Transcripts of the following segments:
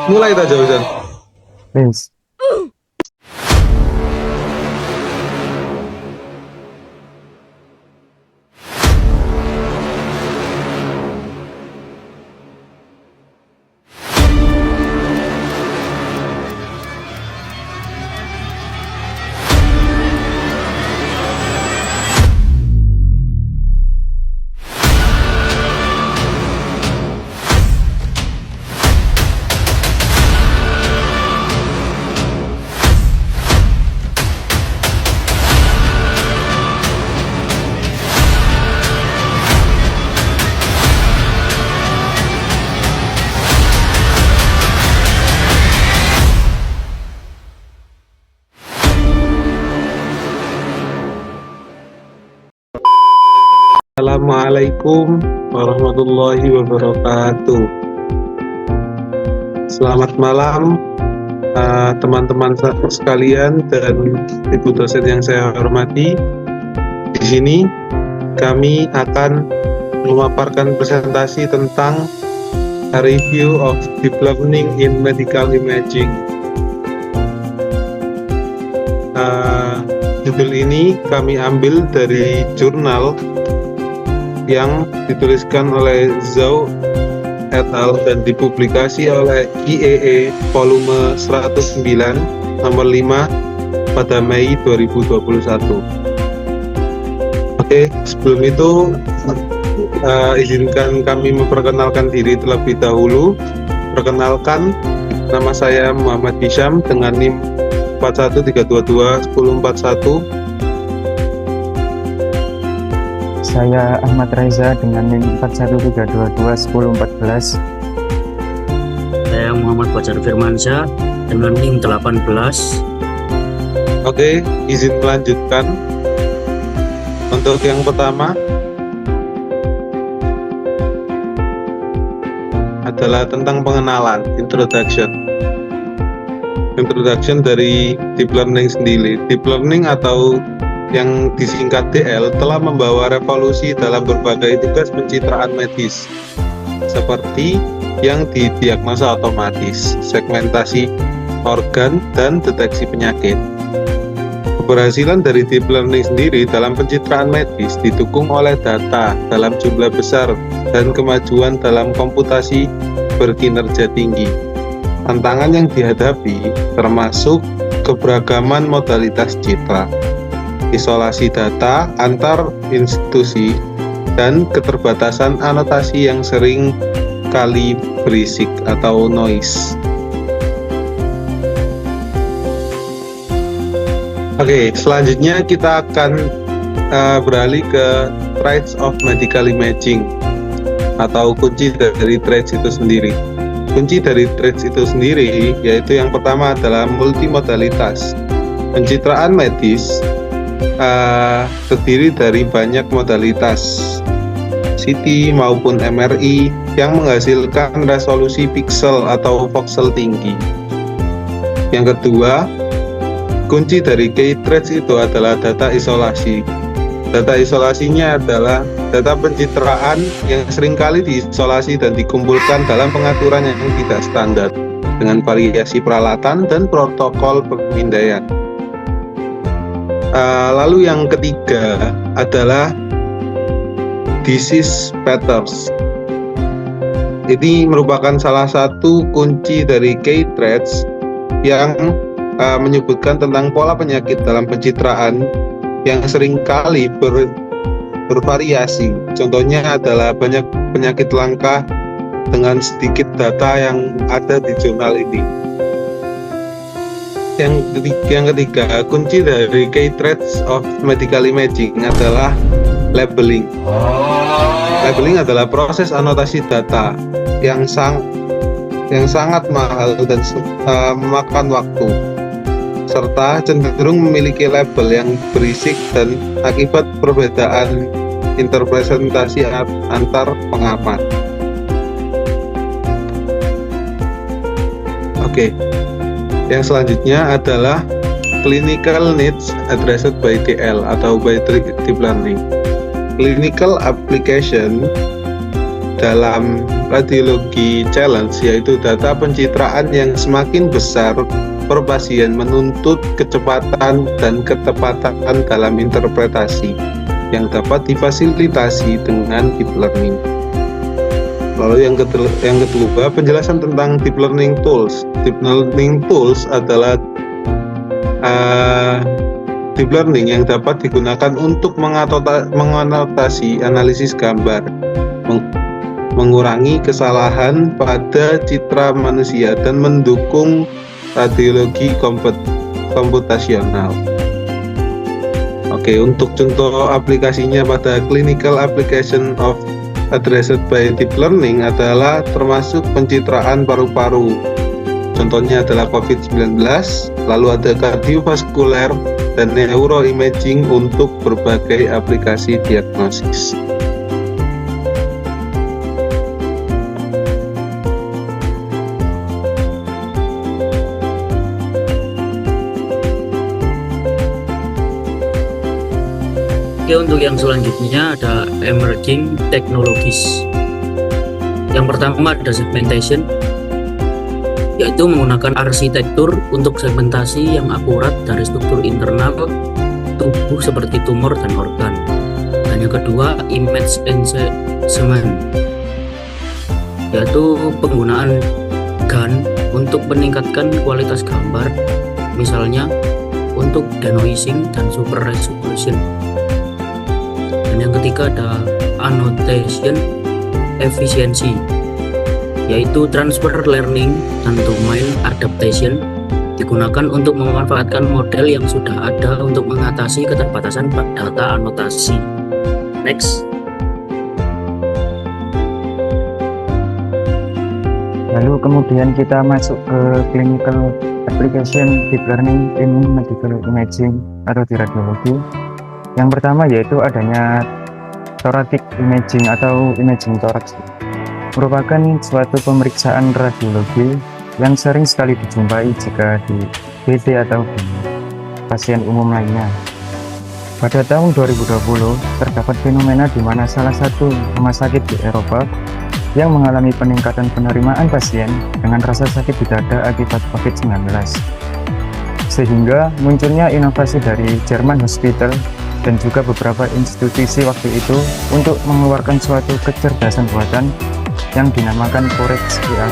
Mulai tak jauh-jauh. Wes. Assalamualaikum warahmatullahi wabarakatuh. Selamat malam teman-teman sekalian dan ibu dosen yang saya hormati. Di sini kami akan memaparkan presentasi tentang a review of deep learning in medical imaging. Judul ini kami ambil dari jurnal yang dituliskan oleh Zhou et al. Dan dipublikasi oleh IEE volume 109 nomor 5 pada Mei 2021. Oke, sebelum itu izinkan kami memperkenalkan diri terlebih dahulu. Perkenalkan, nama saya Muhammad Hisham dengan NIM 41322141. Saya Ahmad Reza dengan NIM 41322114. Saya Muhammad Fajar Firmansyah dengan NIM 18. Oke, izin melanjutkan. Untuk yang pertama adalah tentang pengenalan, introduction dari deep learning sendiri. Deep learning atau yang disingkat DL telah membawa revolusi dalam berbagai tugas pencitraan medis, seperti yang didiagnosa otomatis, segmentasi organ, dan deteksi penyakit. Keberhasilan dari deep learning sendiri dalam pencitraan medis didukung oleh data dalam jumlah besar dan kemajuan dalam komputasi berkinerja tinggi. Tantangan yang dihadapi termasuk keberagaman modalitas citra, isolasi data antar institusi, dan keterbatasan anotasi yang sering kali berisik atau noise. Oke, selanjutnya kita akan beralih ke traits of medical imaging atau kunci dari traits itu sendiri. Kunci dari traits itu sendiri yaitu yang pertama adalah multimodalitas. Pencitraan medis terdiri dari banyak modalitas CT maupun MRI yang menghasilkan resolusi piksel atau voxel tinggi. Yang kedua, kunci dari key traits itu adalah data isolasi. Data isolasinya adalah data pencitraan yang seringkali diisolasi dan dikumpulkan dalam pengaturan yang tidak standar dengan variasi peralatan dan protokol pemindaian. Lalu yang ketiga adalah disease patterns. Ini merupakan salah satu kunci dari key traits yang menyebutkan tentang pola penyakit dalam pencitraan yang seringkali bervariasi. Contohnya adalah banyak penyakit langka dengan sedikit data yang ada di jurnal ini. Yang ketiga, kunci dari key traits of medical imaging adalah labeling. Labeling adalah proses anotasi data yang sangat mahal dan memakan waktu, serta cenderung memiliki label yang berisik dan akibat perbedaan interpretasi antar pengamat. Oke. Yang selanjutnya adalah clinical needs addressed by DL atau by deep learning. Clinical application dalam radiologi challenge, yaitu data pencitraan yang semakin besar per pasien menuntut kecepatan dan ketepatan dalam interpretasi yang dapat difasilitasi dengan deep learning. Lalu yang kedua, penjelasan tentang deep learning tools. Deep learning tools adalah deep learning yang dapat digunakan untuk menganotasi analisis gambar, mengurangi kesalahan pada citra manusia, dan mendukung radiologi komputasional. Oke, untuk contoh aplikasinya pada clinical application of addressed by deep learning adalah termasuk pencitraan paru-paru. Contohnya adalah COVID-19, lalu ada kardiovaskuler dan neuroimaging untuk berbagai aplikasi diagnosis. Oke, untuk yang selanjutnya ada emerging technologies. Yang pertama ada segmentation, yaitu menggunakan arsitektur untuk segmentasi yang akurat dari struktur internal tubuh seperti tumor dan organ. Dan yang kedua image enhancement, yaitu penggunaan GAN untuk meningkatkan kualitas gambar, misalnya untuk denoising dan super resolution. Dan yang ketiga ada annotation efficiency, yaitu transfer learning dan domain adaptation, digunakan untuk memanfaatkan model yang sudah ada untuk mengatasi keterbatasan data anotasi. Next. Lalu kemudian kita masuk ke clinical application deep learning in medical imaging atau di radiologi. Yang pertama yaitu adanya thoracic imaging atau imaging thorax, merupakan suatu pemeriksaan radiologi yang sering sekali dijumpai jika di BD atau di pasien umum lainnya. Pada tahun 2020 terdapat fenomena di mana salah satu rumah sakit di Eropa yang mengalami peningkatan penerimaan pasien dengan rasa sakit di dada akibat COVID-19, sehingga munculnya inovasi dari German Hospital dan juga beberapa institusi waktu itu untuk mengeluarkan suatu kecerdasan buatan yang dinamakan Corex AI,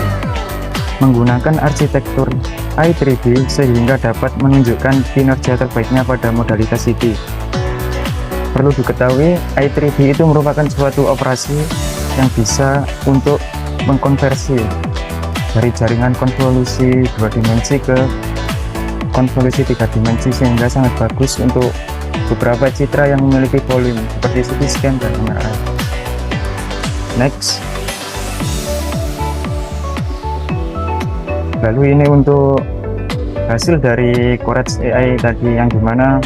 menggunakan arsitektur i3D sehingga dapat menunjukkan kinerja terbaiknya pada modalitas CT. Perlu diketahui, i3D itu merupakan suatu operasi yang bisa untuk mengkonversi dari jaringan konvolusi 2 dimensi ke konvolusi 3 dimensi, sehingga sangat bagus untuk beberapa citra yang memiliki volume seperti CT scan dan MRI. Next. Lalu ini untuk hasil dari Corex AI tadi, yang dimana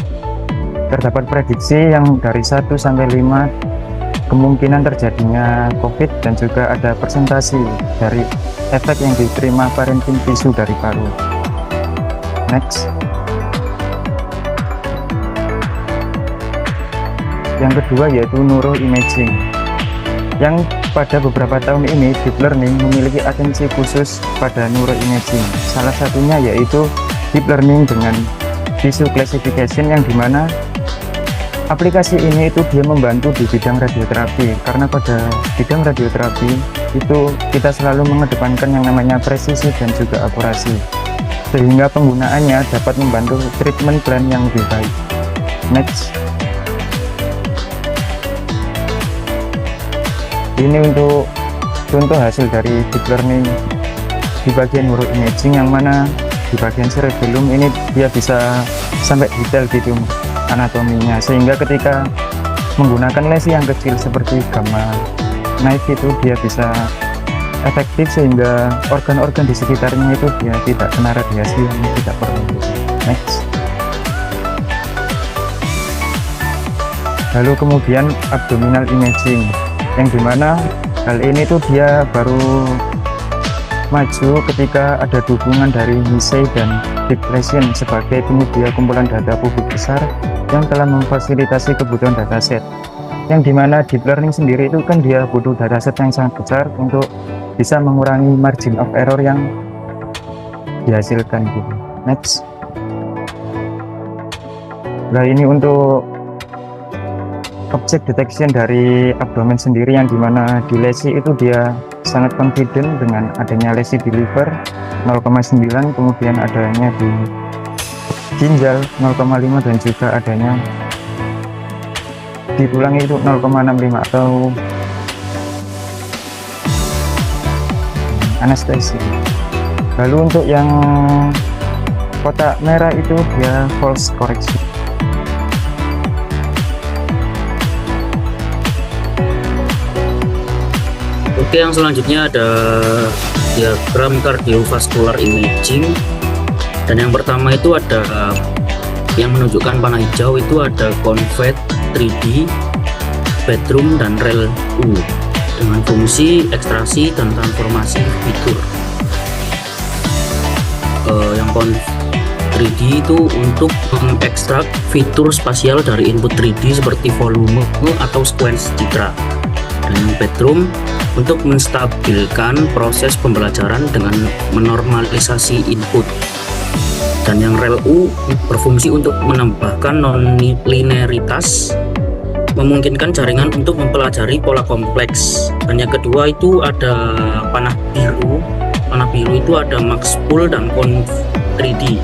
terdapat prediksi yang dari 1 sampai 5 kemungkinan terjadinya COVID, dan juga ada presentasi dari efek yang diterima parenting tisu dari paru. Next. Yang kedua yaitu neuroimaging, yang pada beberapa tahun ini deep learning memiliki atensi khusus pada neuroimaging. Salah satunya yaitu deep learning dengan tissue classification, yang dimana aplikasi ini itu dia membantu di bidang radioterapi, karena pada bidang radioterapi itu kita selalu mengedepankan yang namanya presisi dan juga akurasi, sehingga penggunaannya dapat membantu treatment plan yang lebih baik. Next. Ini untuk contoh hasil dari deep learning di bagian neuroimaging, yang mana di bagian cerebellum ini dia bisa sampai detail gitu anatominya, sehingga ketika menggunakan lesi yang kecil seperti gamma knife itu dia bisa efektif, sehingga organ-organ di sekitarnya itu dia tidak kena radiasi yang tidak perlu. Next. Lalu kemudian abdominal imaging, yang dimana hal ini tuh dia baru maju ketika ada dukungan dari Nisei dan Deep Lesion sebagai penyedia kumpulan data publik besar yang telah memfasilitasi kebutuhan dataset, yang dimana deep learning sendiri itu kan dia butuh dataset yang sangat besar untuk bisa mengurangi margin of error yang dihasilkan gitu. Next. Nah, ini untuk object detection dari abdomen sendiri, yang dimana di lesi itu dia sangat confident dengan adanya lesi di liver 0,9, kemudian adanya di ginjal 0,5, dan juga adanya di tulang itu 0,65 atau anestesi. Lalu untuk yang kotak merah itu dia false correction. Oke, yang selanjutnya ada diagram cardiovascular imaging, dan yang pertama itu ada yang menunjukkan panah hijau itu ada Convet 3D, bedroom, dan rel U dengan fungsi ekstraksi dan transformasi fitur. Yang Convet 3D itu untuk mengekstrak fitur spasial dari input 3D seperti volume atau sequence citra, dan yang bedroom untuk menstabilkan proses pembelajaran dengan menormalisasi input, dan yang rel U berfungsi untuk menambahkan non-linearitas, memungkinkan jaringan untuk mempelajari pola kompleks. Dan yang kedua itu ada panah biru. Panah biru itu ada Maxpool dan Conv 3D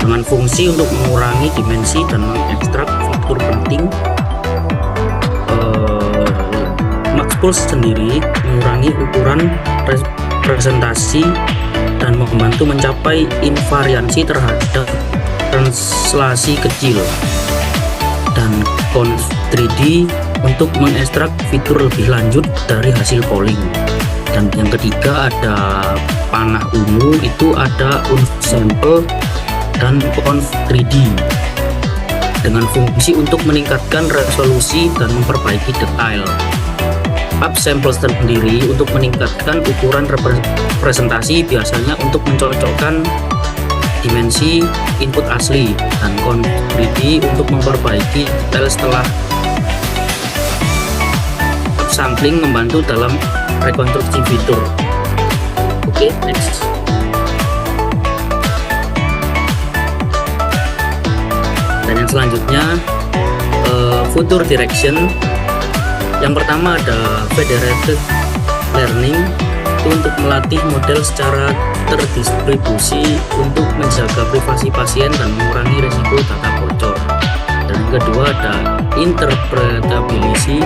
dengan fungsi untuk mengurangi dimensi dan mengekstrak fitur penting. Maxpool sendiri mengurangi ukuran representasi dan membantu mencapai invariansi terhadap translasi kecil, dan Conv 3D untuk mengekstrak fitur lebih lanjut dari hasil polling. Dan yang ketiga ada panah ungu, itu ada Unsample dan Conv 3D dengan fungsi untuk meningkatkan resolusi dan memperbaiki detail. Upsample sendiri untuk meningkatkan ukuran representasi, biasanya untuk mencocokkan dimensi input asli, dan Conv 3D untuk memperbaiki detail setelah upsampling, membantu dalam rekonstruksi fitur. Oke, next. Dan yang selanjutnya future direction. Yang pertama ada federated learning, itu untuk melatih model secara terdistribusi untuk menjaga privasi pasien dan mengurangi risiko data bocor. Dan yang kedua ada interpretability,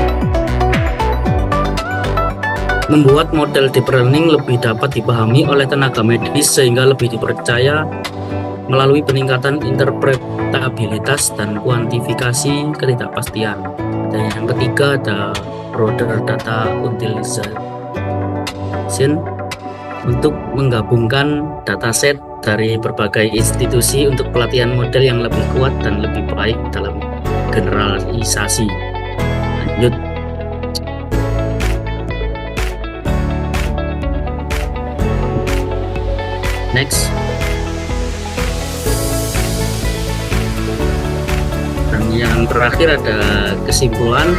membuat model deep learning lebih dapat dipahami oleh tenaga medis sehingga lebih dipercaya melalui peningkatan interpretabilitas dan kuantifikasi ketidakpastian. Dan yang ketiga ada broader data utilization, untuk menggabungkan dataset dari berbagai institusi untuk pelatihan model yang lebih kuat dan lebih baik dalam generalisasi. Lanjut. Next. Yang terakhir ada kesimpulan.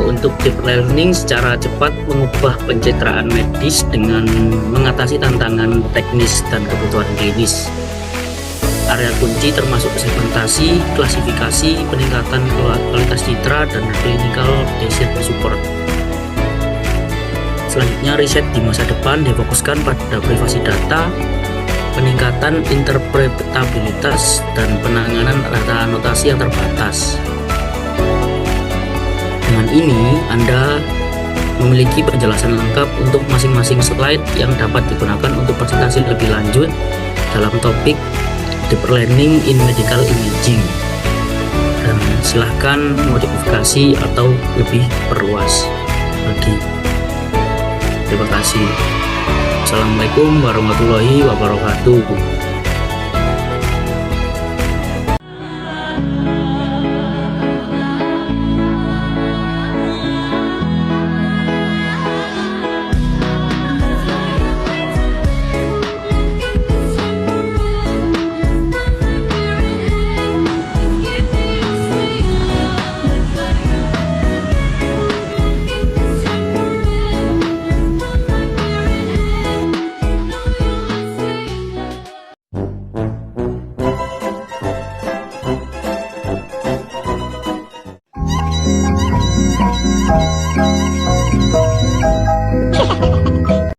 Untuk deep learning secara cepat mengubah pencitraan medis dengan mengatasi tantangan teknis dan kebutuhan klinis. Area kunci termasuk segmentasi, klasifikasi, peningkatan kualitas citra, dan clinical decision support. Selanjutnya, riset di masa depan difokuskan pada privasi data, peningkatan interpretabilitas, dan penanganan data anotasi yang terbatas. Dengan ini, Anda memiliki penjelasan lengkap untuk masing-masing slide yang dapat digunakan untuk presentasi lebih lanjut dalam topik Deep Learning in Medical Imaging. Dan silahkan modifikasi atau lebih perluas lagi. Terima kasih. Assalamualaikum warahmatullahi wabarakatuh.